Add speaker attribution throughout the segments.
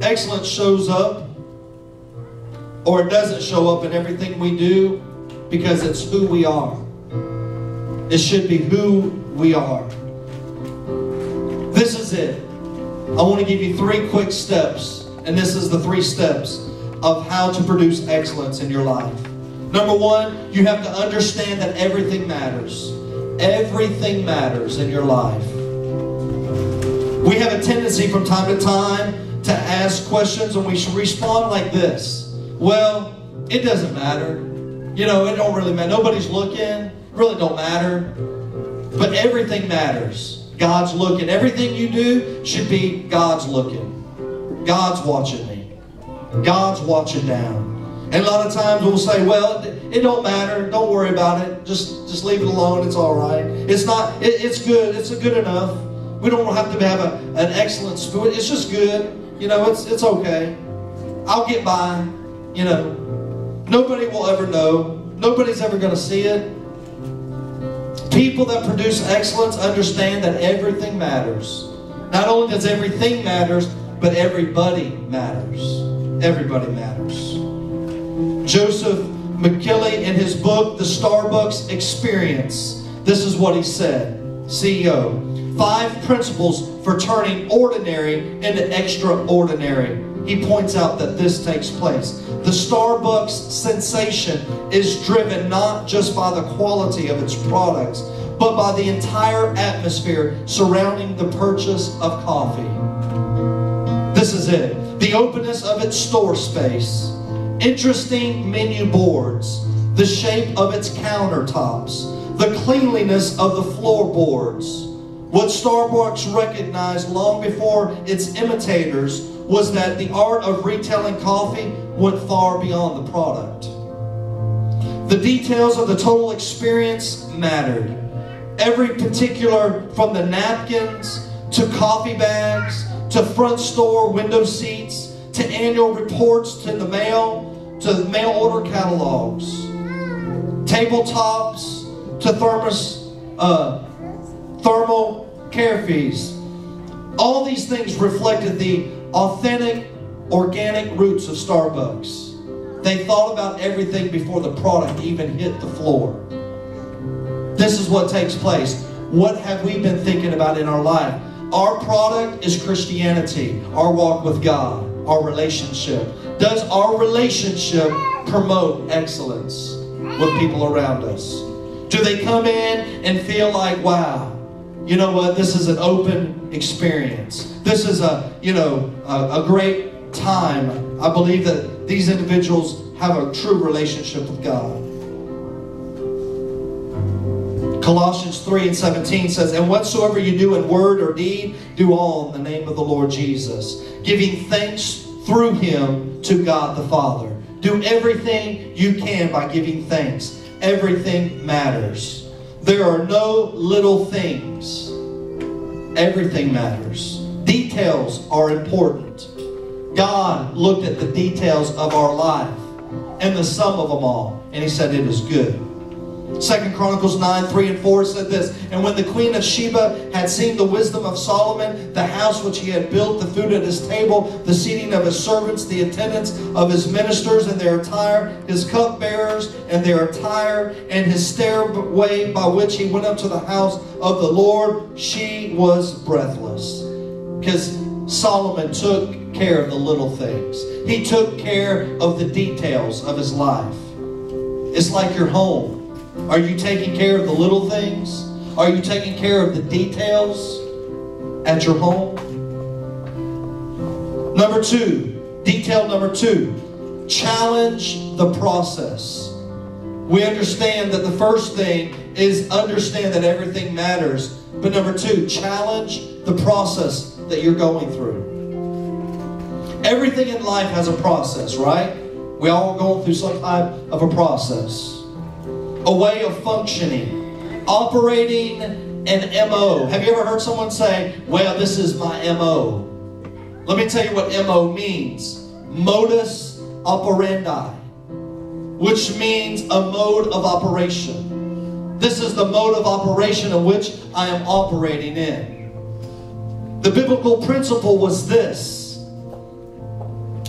Speaker 1: Excellence shows up, or it doesn't show up in everything we do, because it's who we are. It should be who we are. This is it. I want to give you 3 quick steps, and this is the 3 steps of how to produce excellence in your life. Number 1, you have to understand that everything matters. Everything matters in your life. We have a tendency from time to time to ask questions, and we should respond like this. Well, it doesn't matter. You know, it don't really matter. Nobody's looking. It really don't matter. But everything matters. God's looking. Everything you do should be God's looking. God's watching me. God's watching down. And a lot of times we'll say, well, it don't matter. Don't worry about it. Just leave it alone. It's all right. It's not. It's good. It's good enough. We don't have to have an excellent spirit. It's just good. You know, it's okay. I'll get by. You know, nobody will ever know. Nobody's ever going to see it. People that produce excellence understand that everything matters. Not only does everything matters, but everybody matters. Everybody matters. Joseph McKinley, in his book, The Starbucks Experience, this is what he said. CEO, 5 principles for turning ordinary into extraordinary. He points out that this takes place. The Starbucks sensation is driven not just by the quality of its products, but by the entire atmosphere surrounding the purchase of coffee. This is it. The openness of its store space, interesting menu boards, the shape of its countertops, the cleanliness of the floorboards. What Starbucks recognized long before its imitators was that the art of retailing coffee went far beyond the product. The details of the total experience mattered. Every particular, from the napkins to coffee bags to front store window seats to annual reports to the mail to mail order catalogs, tabletops to thermal carafes. All these things reflected the authentic, organic roots of Starbucks. They thought about everything before the product even hit the floor. This is what takes place. What have we been thinking about in our life? Our product is Christianity, our walk with God, our relationship. Does our relationship promote excellence with people around us? Do they come in and feel like, wow, you know what, this is an open experience. This is a great time. I believe that these individuals have a true relationship with God. Colossians 3:17 says, and whatsoever you do in word or deed, do all in the name of the Lord Jesus, giving thanks through Him to God the Father. Do everything you can by giving thanks. Everything matters. There are no little things. Everything matters. Details are important. God looked at the details of our life and the sum of them all, and He said it is good. 2 Chronicles 9:3-4 said this, and when the queen of Sheba had seen the wisdom of Solomon, the house which he had built, the food at his table, the seating of his servants, the attendance of his ministers and their attire, his cupbearers and their attire, and his stairway by which he went up to the house of the Lord, she was breathless. Because Solomon took care of the little things. He took care of the details of his life. It's like your home. Are you taking care of the little things? Are you taking care of the details at your home? Number 2, detail number 2, challenge the process. We understand that the first thing is understand that everything matters. But number 2, challenge the process that you're going through. Everything in life has a process, right? We all are going through some type of a process. A way of functioning, operating an MO. Have you ever heard someone say, well, this is my MO? Let me tell you what MO means. Modus operandi, which means a mode of operation. This is the mode of operation in which I am operating in. The biblical principle was this.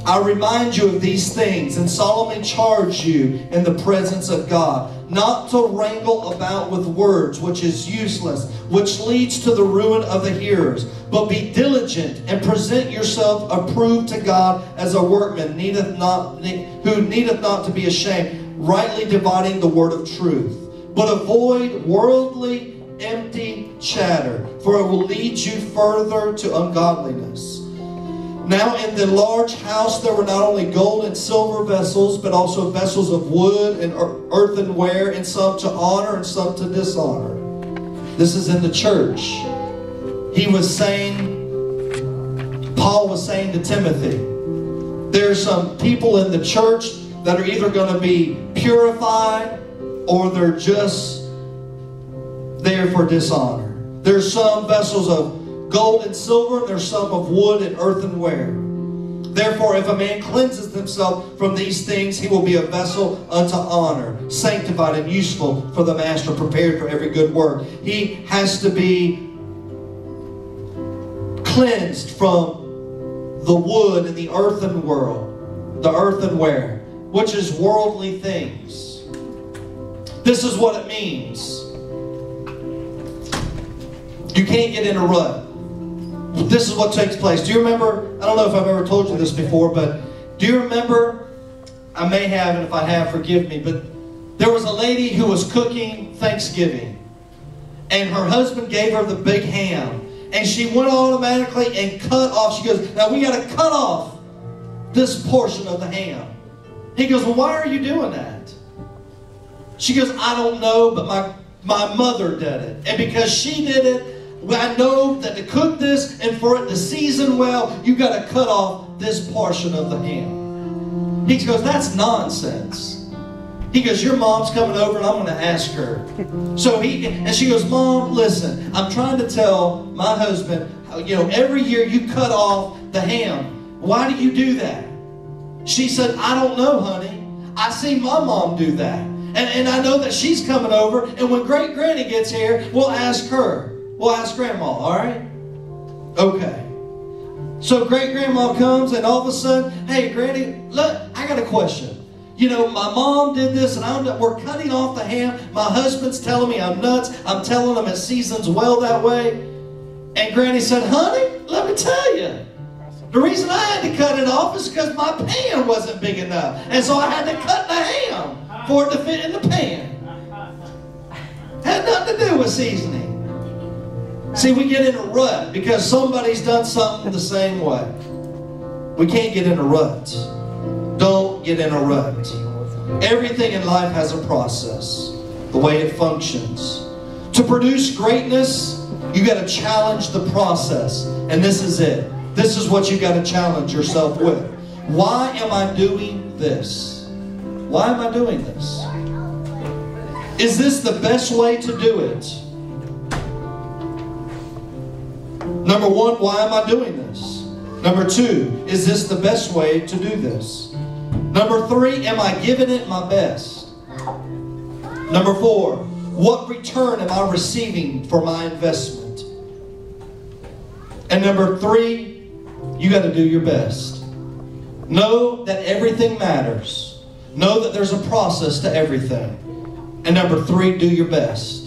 Speaker 1: I remind you of these things and solemnly charge you in the presence of God, not to wrangle about with words, which is useless, which leads to the ruin of the hearers. But be diligent and present yourself approved to God as a workman, who needeth not to be ashamed, rightly dividing the word of truth. But avoid worldly, empty chatter, for it will lead you further to ungodliness. Now in the large house there were not only gold and silver vessels, but also vessels of wood and earthenware, and some to honor and some to dishonor. This is in the church. Paul was saying to Timothy, there's some people in the church that are either going to be purified or they're just there for dishonor. There's some vessels of gold and silver, and there's some of wood and earthenware. Therefore, if a man cleanses himself from these things, he will be a vessel unto honor, sanctified and useful for the master, prepared for every good work. He has to be cleansed from the wood and the earthenware, which is worldly things. This is what it means. You can't get in a rut. This is what takes place. Do you remember? I don't know if I've ever told you this before, but do you remember? I may have, and if I have, forgive me. But there was a lady who was cooking Thanksgiving, and her husband gave her the big ham, and she went automatically and cut off. She goes, "Now we got to cut off this portion of the ham." He goes, "Well, why are you doing that?" She goes, "I don't know, but my mother did it, and because she did it, I know that to cook this and for it to season well, you got to cut off this portion of the ham." He goes, "That's nonsense." He goes, "Your mom's coming over and I'm going to ask her." And she goes, "Mom, listen, I'm trying to tell my husband, every year you cut off the ham. Why do you do that?" She said, "I don't know, honey. I see my mom do that. And I know that she's coming over, and when great granny gets here, we'll ask her. We'll ask grandma, all right?" Okay. So great grandma comes, and all of a sudden, "Hey, granny, look, I got a question. My mom did this, and we're cutting off the ham. My husband's telling me I'm nuts. I'm telling him it seasons well that way." And granny said, "Honey, let me tell you. The reason I had to cut it off is because my pan wasn't big enough. And so I had to cut the ham for it to fit in the pan." Had nothing to do with seasoning. See, we get in a rut because somebody's done something the same way. We can't get in a rut. Don't get in a rut. Everything in life has a process, the way it functions. To produce greatness, you got to challenge the process. And this is it. This is what you got to challenge yourself with. Why am I doing this? Why am I doing this? Is this the best way to do it? Number one, why am I doing this? Number two, is this the best way to do this? Number three, am I giving it my best? Number four, what return am I receiving for my investment? And number three, you got to do your best. Know that everything matters. Know that there's a process to everything. And number three, do your best.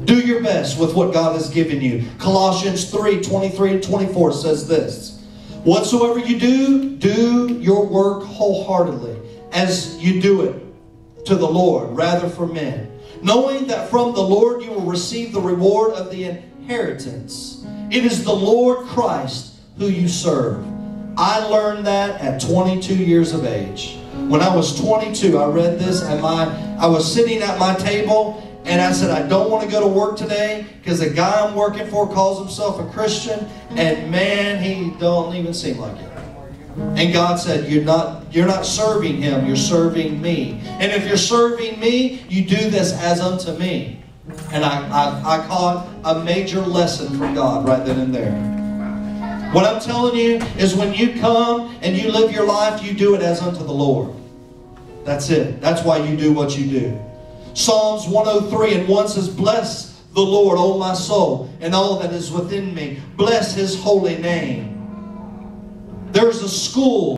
Speaker 1: Do your best with what God has given you. Colossians 3:23 and 24 says this: "Whatsoever you do, do your work wholeheartedly, as you do it to the Lord, rather for men, knowing that from the Lord you will receive the reward of the inheritance. It is the Lord Christ who you serve." I learned that at 22 years of age. When I was 22, I read this, and I was sitting at my table, and I said, "I don't want to go to work today because the guy I'm working for calls himself a Christian, and man, he don't even seem like it." And God said, you're not serving him, you're serving me. And if you're serving me, you do this as unto me. And I caught a major lesson from God right then and there. What I'm telling you is when you come and you live your life, you do it as unto the Lord. That's it. That's why you do what you do. Psalms 103:1 says, "Bless the Lord, O my soul, and all that is within me. Bless his holy name." There's a school